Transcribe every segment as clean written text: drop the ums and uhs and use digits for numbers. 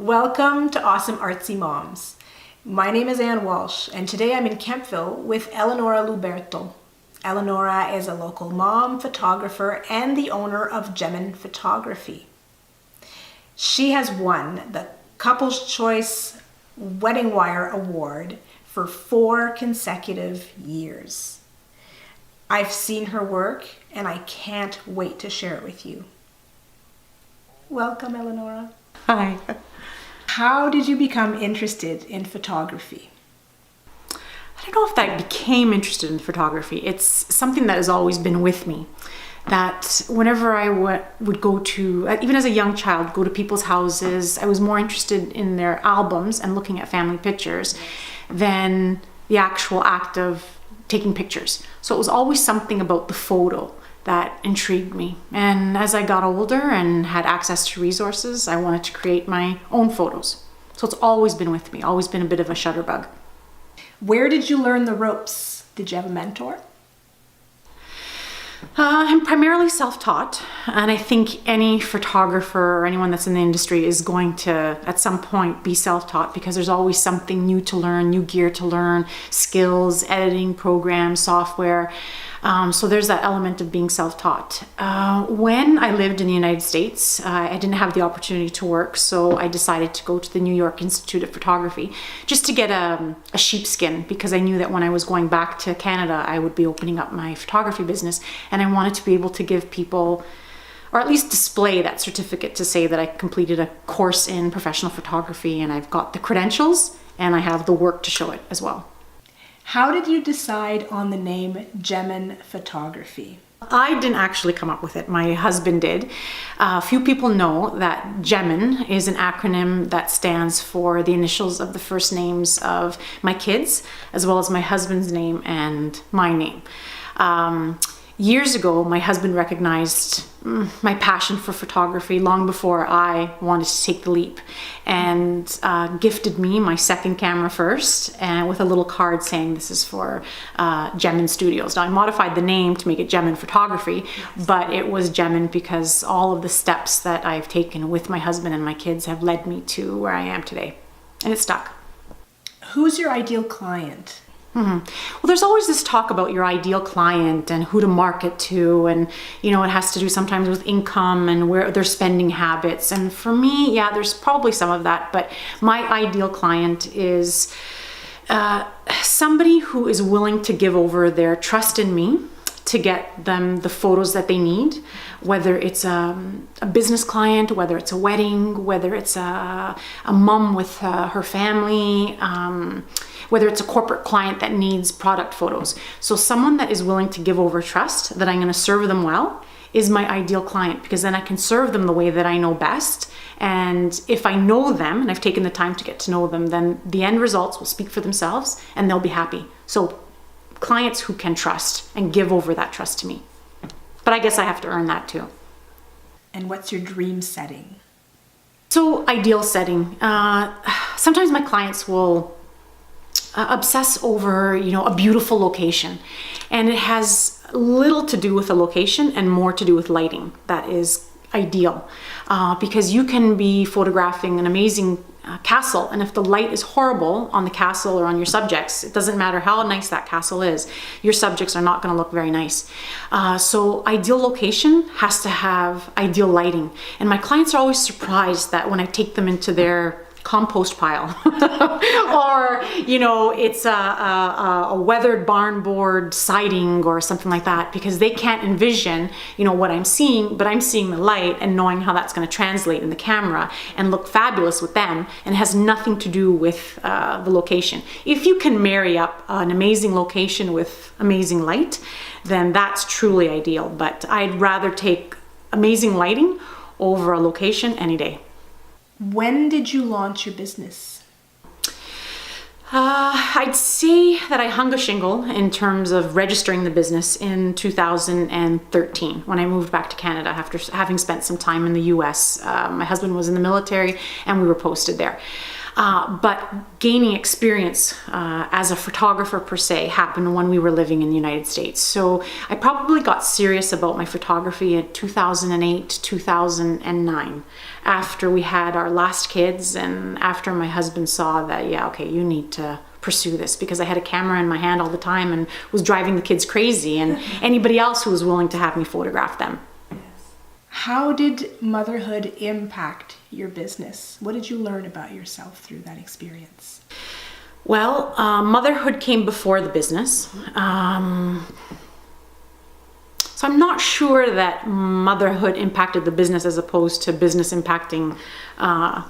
Welcome to Awesome Artsy Moms. My name is Ann Walsh, and today I'm in Kemptville with Elenora Luberto. Elenora is a local mom, photographer, and the owner of Jemman Photography. She has won the Couples Choice Wedding Wire Award for 4 consecutive years. I've seen her work, and I can't wait to share it with you. Welcome, Elenora. Hi. How did you become interested in photography? I don't know if I became interested in photography. It's something that has always been with me. That whenever I would go to, even as a young child, go to people's houses, I was more interested in their albums and looking at family pictures than the actual act of taking pictures. So it was always something about the photo that intrigued me. And as I got older and had access to resources, I wanted to create my own photos. So it's always been with me, always been a bit of a shutterbug. Where did you learn the ropes? Did you have a mentor? I'm primarily self-taught, and I think any photographer or anyone that's in the industry is going to, at some point, be self-taught because there's always something new to learn, new gear to learn, skills, editing, programs, software. So there's that element of being self-taught. When I lived in the United States, I didn't have the opportunity to work, so I decided to go to the New York Institute of Photography just to get a sheepskin, because I knew that when I was going back to Canada, I would be opening up my photography business, and I wanted to be able to give people, or at least display that certificate to say that I completed a course in professional photography and I've got the credentials and I have the work to show it as well. How did you decide on the name Jemman Photography? I didn't actually come up with it. My husband did. Few people know that Jemman is an acronym that stands for the initials of the first names of my kids, as well as my husband's name and my name. Years ago, my husband recognized my passion for photography long before I wanted to take the leap, and gifted me my second camera first, and with a little card saying this is for Jemman Studios. Now I modified the name to make it Jemman Photography, but it was Jemman because all of the steps that I've taken with my husband and my kids have led me to where I am today, and it stuck. Who's your ideal client? Well, there's always this talk about your ideal client and who to market to, and it has to do sometimes with income and where their spending habits. And for me, yeah, there's probably some of that, but my ideal client is somebody who is willing to give over their trust in me to get them the photos that they need, whether it's a business client, whether it's a wedding, whether it's a mom with her family, whether it's a corporate client that needs product photos. So someone that is willing to give over trust, that I'm going to serve them well, is my ideal client, because then I can serve them the way that I know best. And if I know them and I've taken the time to get to know them, then the end results will speak for themselves and they'll be happy. So clients who can trust and give over that trust to me. But I guess I have to earn that too. And what's your dream setting? So ideal setting. Sometimes my clients will obsess over, a beautiful location. And it has little to do with the location and more to do with lighting. That is ideal. Because you can be photographing an amazing castle, and if the light is horrible on the castle or on your subjects, it doesn't matter how nice that castle is, your subjects are not going to look very nice. So ideal location has to have ideal lighting, and my clients are always surprised that when I take them into their compost pile or it's a weathered barn board siding or something like that, because they can't envision what I'm seeing, but I'm seeing the light and knowing how that's going to translate in the camera and look fabulous with them, and it has nothing to do with the location. If you can marry up an amazing location with amazing light, then that's truly ideal, but I'd rather take amazing lighting over a location any day. When did you launch your business? I'd say that I hung a shingle in terms of registering the business in 2013 when I moved back to Canada after having spent some time in the US. My husband was in the military and we were posted there. But gaining experience as a photographer per se happened when we were living in the United States. So I probably got serious about my photography in 2008, 2009, after we had our last kids and after my husband saw that, yeah, okay, you need to pursue this, because I had a camera in my hand all the time and was driving the kids crazy and anybody else who was willing to have me photograph them. How did motherhood impact your business? What did you learn about yourself through that experience? Well, motherhood came before the business. So I'm not sure that motherhood impacted the business as opposed to business impacting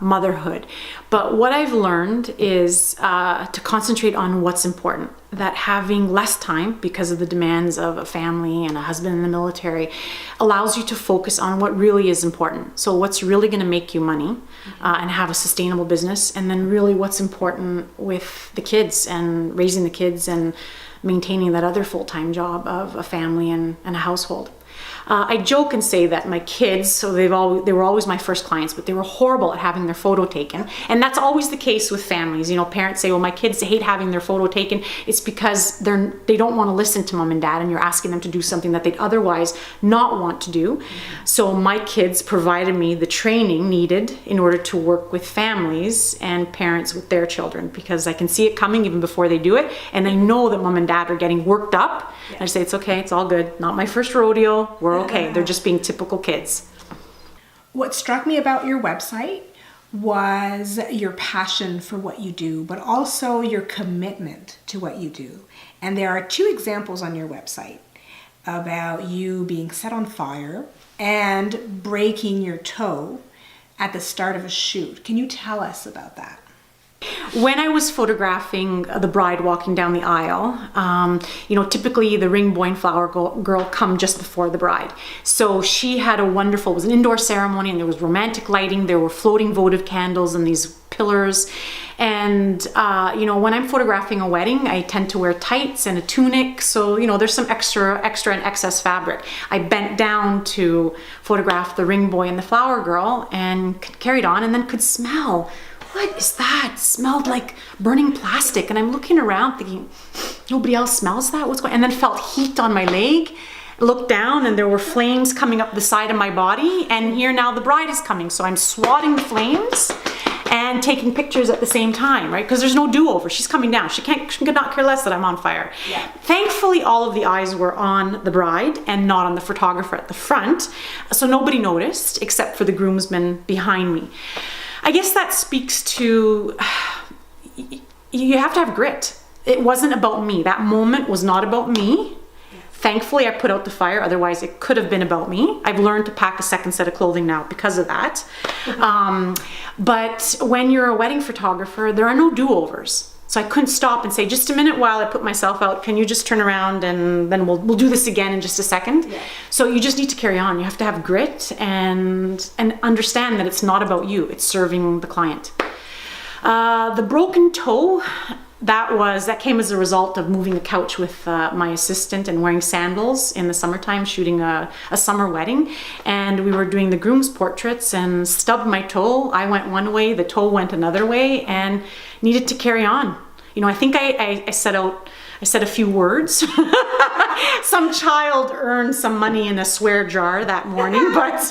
motherhood. But what I've learned is to concentrate on what's important. That having less time because of the demands of a family and a husband in the military allows you to focus on what really is important. So what's really going to make you money and have a sustainable business, and then really what's important with the kids and raising the kids and maintaining that other full-time job of a family and a household. I joke and say that my kids, so they were always my first clients, but they were horrible at having their photo taken. And that's always the case with families. You know, parents say, well, my kids hate having their photo taken. It's because they don't want to listen to mom and dad, and you're asking them to do something that they'd otherwise not want to do. So my kids provided me the training needed in order to work with families and parents with their children, because I can see it coming even before they do it. And I know that mom and dad are getting worked up. I say, it's okay, it's all good. Not my first rodeo. We're okay. They're just being typical kids. What struck me about your website was your passion for what you do, but also your commitment to what you do. And there are two examples on your website about you being set on fire and breaking your toe at the start of a shoot. Can you tell us about that? When I was photographing the bride walking down the aisle, typically the ring boy and flower girl come just before the bride. So she had it was an indoor ceremony, and there was romantic lighting. There were floating votive candles and these pillars. And, when I'm photographing a wedding, I tend to wear tights and a tunic. So, there's some extra and excess fabric. I bent down to photograph the ring boy and the flower girl and carried on, and then could smell. What is that? It smelled like burning plastic. And I'm looking around thinking, nobody else smells that? What's going on? And then felt heat on my leg. Looked down and there were flames coming up the side of my body. And here now the bride is coming. So I'm swatting the flames and taking pictures at the same time, right? Because there's no do-over. She's coming down. She could not care less that I'm on fire. Yeah. Thankfully, all of the eyes were on the bride and not on the photographer at the front. So nobody noticed except for the groomsmen behind me. I guess that speaks to, you have to have grit. It wasn't about me. That moment was not about me. Thankfully, I put out the fire. Otherwise, it could have been about me. I've learned to pack a second set of clothing now because of that. But when you're a wedding photographer, there are no do-overs. So I couldn't stop and say, just a minute while I put myself out, can you just turn around and then we'll do this again in just a second. Yeah. So you just need to carry on. You have to have grit and understand that it's not about you. It's serving the client. The broken toe, that came as a result of moving a couch with my assistant and wearing sandals in the summertime, shooting a summer wedding. And we were doing the groom's portraits and stubbed my toe. I went one way, the toe went another way, and needed to carry on. I think I said a few words. Some child earned some money in a swear jar that morning, but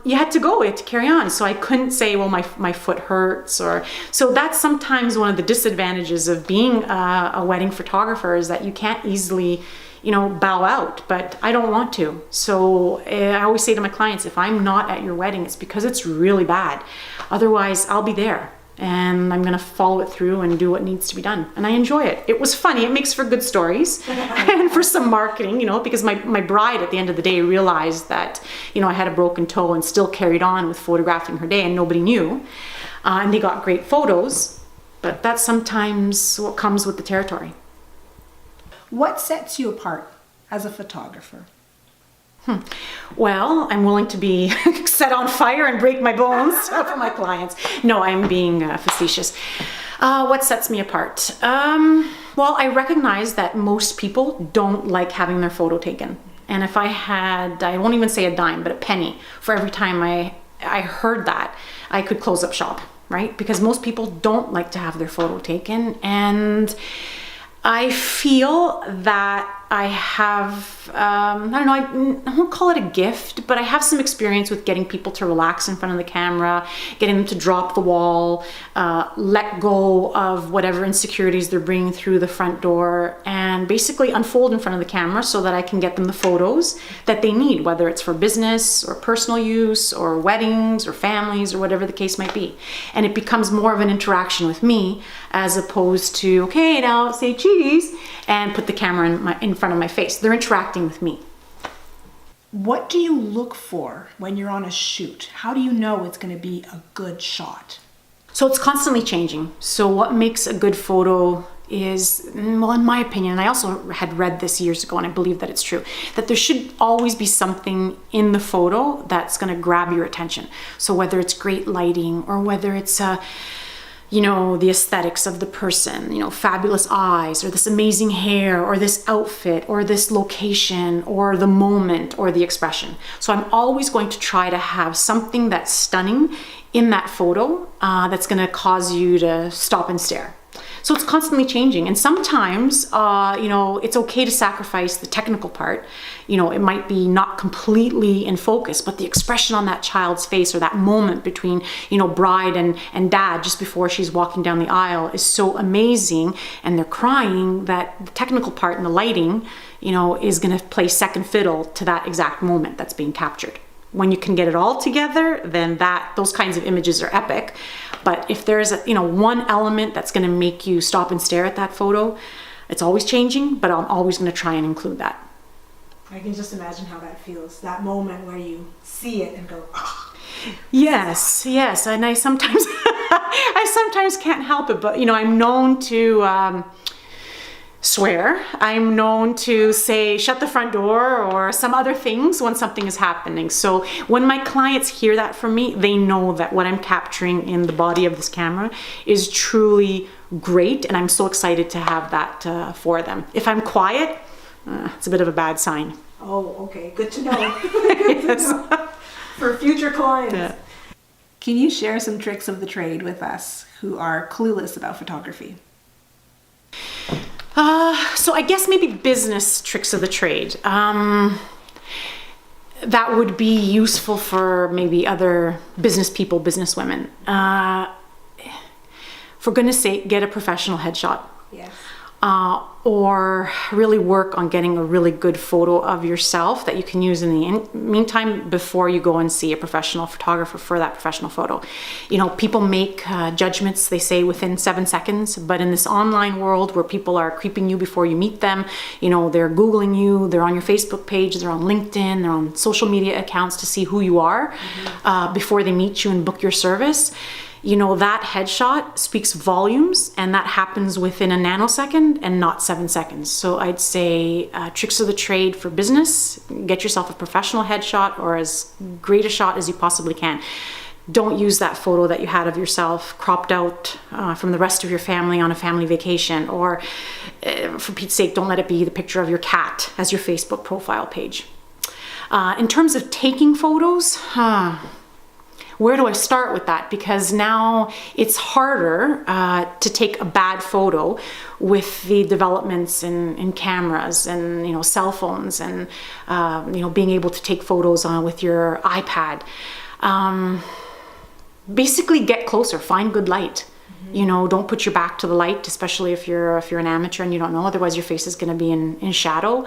you had to go, you had to carry on. So I couldn't say, well, my foot hurts, so that's sometimes one of the disadvantages of being a wedding photographer, is that you can't easily, bow out, but I don't want to. So I always say to my clients, if I'm not at your wedding, it's because it's really bad. Otherwise, I'll be there. And I'm going to follow it through and do what needs to be done. And I enjoy it. It was funny. It makes for good stories and for some marketing, because my bride at the end of the day realized that, I had a broken toe and still carried on with photographing her day, and nobody knew. And they got great photos, but that's sometimes what comes with the territory. What sets you apart as a photographer? Well, I'm willing to be set on fire and break my bones for my clients. No, I'm being facetious. What sets me apart? Well, I recognize that most people don't like having their photo taken. And if I won't even say a dime, but a penny for every time I heard that, I could close up shop. right? Because most people don't like to have their photo taken. And I feel that I have, I don't know, I won't call it a gift, but I have some experience with getting people to relax in front of the camera, getting them to drop the wall, let go of whatever insecurities they're bringing through the front door, and basically unfold in front of the camera so that I can get them the photos that they need, whether it's for business or personal use or weddings or families or whatever the case might be. And it becomes more of an interaction with me as opposed to, okay, now say cheese and put the camera in front of my face. They're interacting with me. What do you look for when you're on a shoot? How do you know it's going to be a good shot? So it's constantly changing. So what makes a good photo is, well, in my opinion, and I also had read this years ago and I believe that it's true, that there should always be something in the photo that's going to grab your attention. So whether it's great lighting or whether it's the aesthetics of the person, fabulous eyes or this amazing hair or this outfit or this location or the moment or the expression. So I'm always going to try to have something that's stunning in that photo that's going to cause you to stop and stare. So it's constantly changing. And sometimes, it's okay to sacrifice the technical part. It might be not completely in focus, but the expression on that child's face or that moment between, bride and dad just before she's walking down the aisle is so amazing. And they're crying that the technical part and the lighting, is going to play second fiddle to that exact moment that's being captured. When you can get it all together, then those kinds of images are epic. But if there's one element that's going to make you stop and stare at that photo, it's always changing, but I'm always going to try and include that. I can just imagine how that feels, that moment where you see it and go, oh. Yes, and I sometimes can't help it, but I'm known to swear. I'm known to say, shut the front door or some other things when something is happening. So when my clients hear that from me, they know that what I'm capturing in the body of this camera is truly great. And I'm so excited to have that for them. If I'm quiet, it's a bit of a bad sign. Oh, okay. Good to know. Good to know. For future clients. Yeah. Can you share some tricks of the trade with us who are clueless about photography? So I guess maybe business tricks of the trade. That would be useful for maybe other business people, business women. For goodness sake, get a professional headshot. Yes. Or really work on getting a really good photo of yourself that you can use in the meantime before you go and see a professional photographer for that professional photo. People make judgments, they say, within 7 seconds, but in this online world where people are creeping you before you meet them, they're Googling you, they're on your Facebook page, they're on LinkedIn, they're on social media accounts to see who you are before they meet you and book your service. That headshot speaks volumes, and that happens within a nanosecond and not 7 seconds. So I'd say tricks of the trade for business: get yourself a professional headshot or as great a shot as you possibly can. Don't use that photo that you had of yourself cropped out from the rest of your family on a family vacation, or for Pete's sake, don't let it be the picture of your cat as your Facebook profile page. In terms of taking photos, where do I start with that? Because now it's harder to take a bad photo with the developments in cameras and cell phones and being able to take photos with your iPad. Basically, get closer, find good light. Don't put your back to the light, especially if you're an amateur and you don't know. Otherwise, your face is going to be in shadow.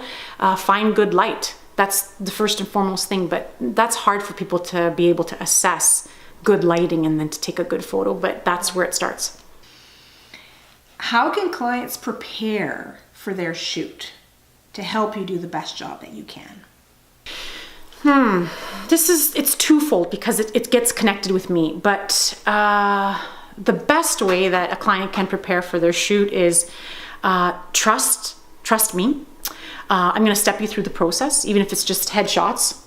Find good light. That's the first and foremost thing, but that's hard for people to be able to assess good lighting and then to take a good photo, but that's where it starts. How can clients prepare for their shoot to help you do the best job that you can? It's twofold because it gets connected with me, but the best way that a client can prepare for their shoot is trust me. I'm going to step you through the process, even if it's just headshots.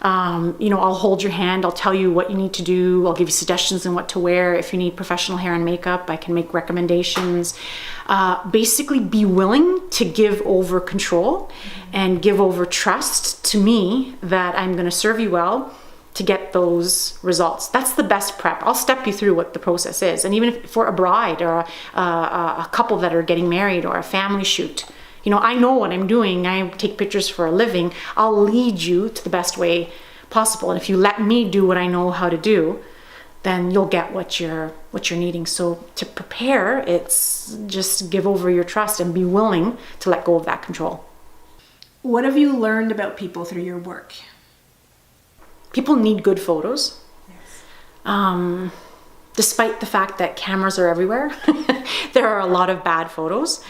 I'll hold your hand. I'll tell you what you need to do. I'll give you suggestions on what to wear. If you need professional hair and makeup, I can make recommendations. Basically, be willing to give over control and give over trust to me that I'm going to serve you well to get those results. That's the best prep. I'll step you through what the process is. And even if for a bride or a couple that are getting married or a family shoot, I know what I'm doing. I take pictures for a living. I'll lead you to the best way possible. And if you let me do what I know how to do, then you'll get what you're needing. So to prepare, it's just give over your trust and be willing to let go of that control. What have you learned about people through your work? People need good photos. Yes. Despite the fact that cameras are everywhere, there are a lot of bad photos.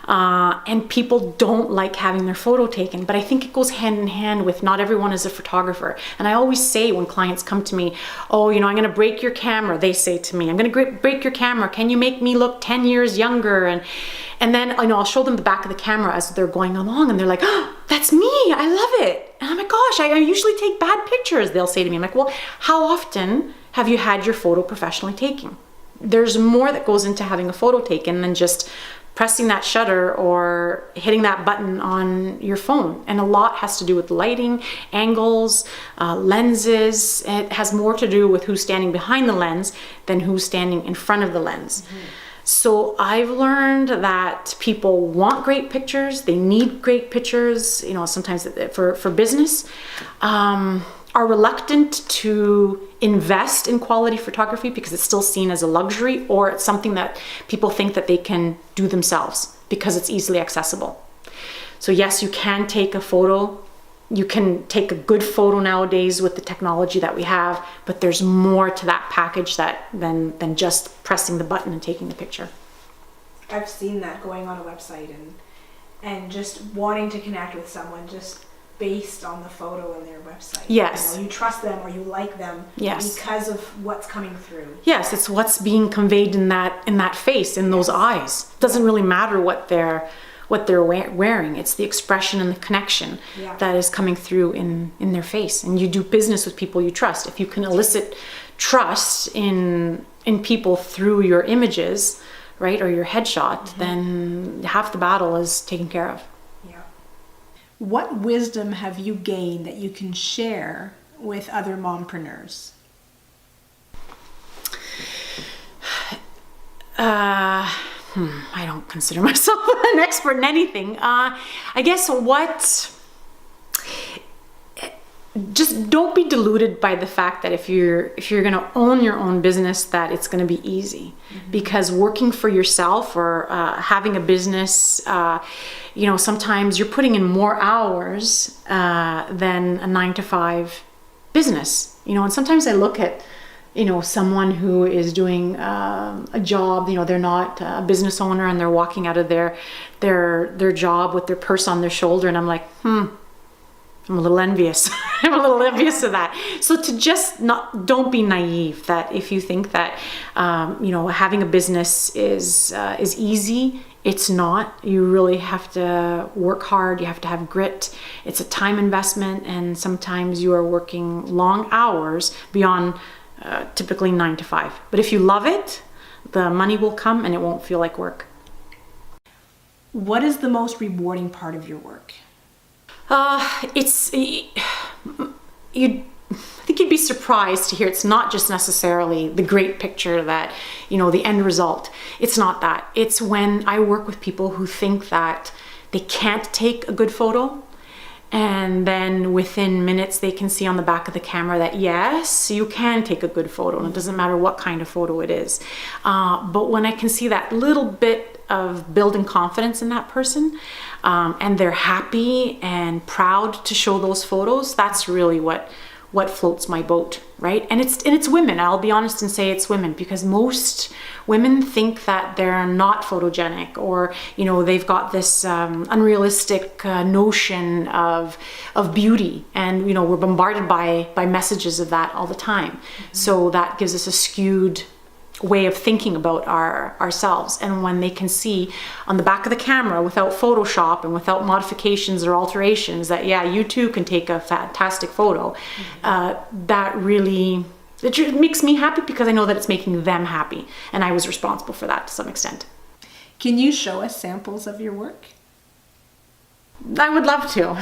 And people don't like having their photo taken, but I think it goes hand in hand with not everyone is a photographer. And I always say when clients come to me, I'm going to break your camera. They say to me, I'm going to break your camera. Can you make me look 10 years younger? And then I'll show them the back of the camera as they're going along, and they're like, oh, that's me. I love it. And I'm like, gosh, I usually take bad pictures. They'll say to me, I'm like, well, how often have you had your photo professionally taken? There's more that goes into having a photo taken than just pressing that shutter or hitting that button on your phone. And a lot has to do with lighting, angles, lenses. It has more to do with who's standing behind the lens than who's standing in front of the lens. Mm-hmm. So I've learned that people want great pictures. They need great pictures, sometimes for business, are reluctant to invest in quality photography because it's still seen as a luxury, or it's something that people think that they can do themselves because it's easily accessible. So yes, you can take a photo. You can take a good photo nowadays with the technology that we have, but there's more to that package than just pressing the button and taking the picture. I've seen that going on a website and just wanting to connect with someone just based on the photo in their website. Yes. You trust them or you like them. Yes. Because of what's coming through. Yes, it's what's being conveyed in that face, in those eyes. It doesn't really matter what they're wearing. It's the expression and the connection that is coming through in their face. And you do business with people you trust. If you can elicit trust in people through your images, right, or your headshot, then half the battle is taken care of. What wisdom have you gained that you can share with other mompreneurs? I don't consider myself an expert in anything. I guess just don't be deluded by the fact that if you're going to own your own business, that it's going to be easy. Mm-hmm. Because working for yourself or having a business, sometimes you're putting in more hours than a 9-to-5 business. And sometimes I look at someone who is doing a job, they're not a business owner and they're walking out of their job with their purse on their shoulder, and I'm like, I'm a little envious. I'm a little envious of that. So to just don't be naive that if you think that, having a business is easy, it's not. You really have to work hard. You have to have grit. It's a time investment, and sometimes you are working long hours beyond typically 9 to 5. But if you love it, the money will come and it won't feel like work. What is the most rewarding part of your work? I think you'd be surprised to hear it's not just necessarily the great picture that, the end result. It's not that. It's when I work with people who think that they can't take a good photo, and then within minutes they can see on the back of the camera that yes, you can take a good photo, and it doesn't matter what kind of photo it is. But when I can see that little bit of building confidence in that person, and they're happy and proud to show those photos, that's really what floats my boat, right? And it's women. I'll be honest and say it's women, because most women think that they're not photogenic, or they've got this unrealistic notion of beauty, and we're bombarded by messages of that all the time. Mm-hmm. So that gives us a skewed way of thinking about ourselves. And when they can see on the back of the camera, without Photoshop and without modifications or alterations, that you too can take a fantastic photo, that really, it makes me happy, because I know that it's making them happy, and I was responsible for that to some extent. Can you show us samples of your work? I would love to.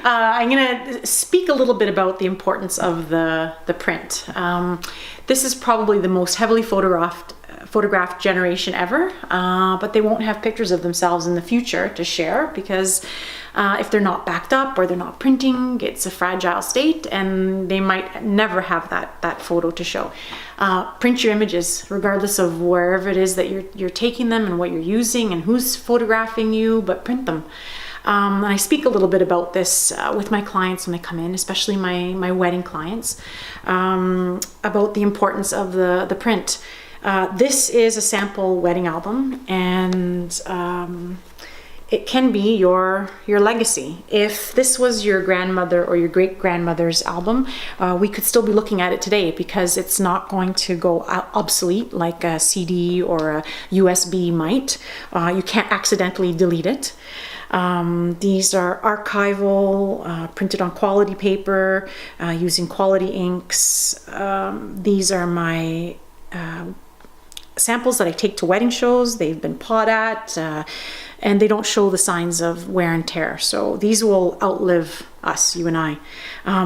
I'm going to speak a little bit about the importance of the print. This is probably the most heavily photographed generation ever, but they won't have pictures of themselves in the future to share because if they're not backed up or they're not printing, it's a fragile state and they might never have that photo to show. Print your images regardless of wherever it is that you're taking them and what you're using and who's photographing you, but print them. And I speak a little bit about this with my clients when they come in, especially my wedding clients, about the importance of the print. This is a sample wedding album, and it can be your legacy. If this was your grandmother or your great-grandmother's album, we could still be looking at it today because it's not going to go obsolete like a CD or a USB might. You can't accidentally delete it. These are archival, printed on quality paper, using quality inks. These are my samples that I take to wedding shows. They've been pawed at, and they don't show the signs of wear and tear. So these will outlive us, you and I.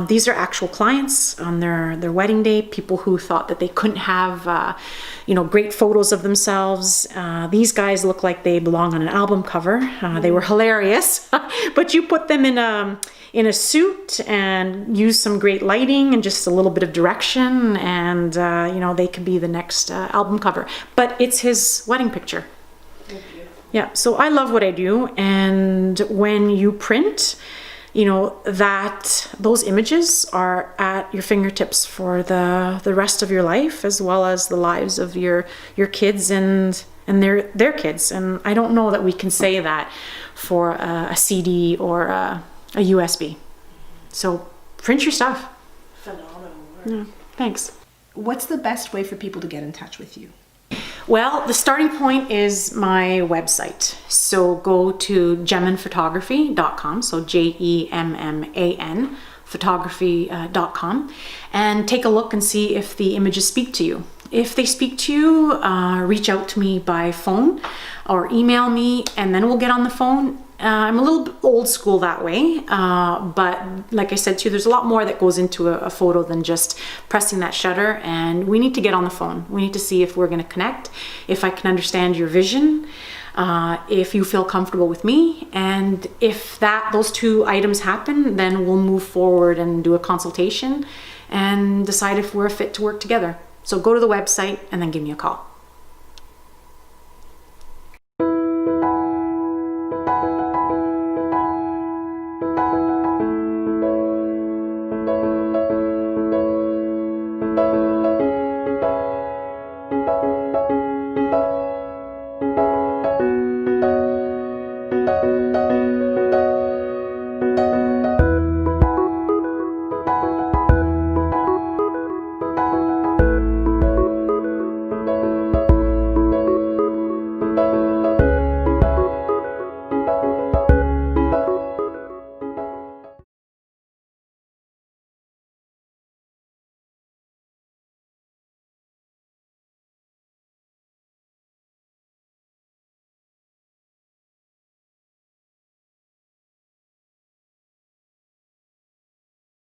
These are actual clients on their wedding day, people who thought that they couldn't have, great photos of themselves. These guys look like they belong on an album cover. They were hilarious, but you put them in a suit and use some great lighting and just a little bit of direction, and they could be the next album cover. But it's his wedding picture. Yeah, so I love what I do, and when you print, that those images are at your fingertips for the rest of your life, as well as the lives of your kids and their kids. And I don't know that we can say that for a CD or a USB. So print your stuff. Phenomenal work. Yeah, thanks. What's the best way for people to get in touch with you? Well, the starting point is my website. So go to jemmanphotography.com, so JEMMAN photography.com, and take a look and see if the images speak to you. If they speak to you, reach out to me by phone or email me, and then we'll get on the phone. I'm a little old school that way, but like I said to you, there's a lot more that goes into a photo than just pressing that shutter, and we need to get on the phone. We need to see if we're going to connect, if I can understand your vision, if you feel comfortable with me, and if those two items happen, then we'll move forward and do a consultation and decide if we're a fit to work together. So go to the website and then give me a call.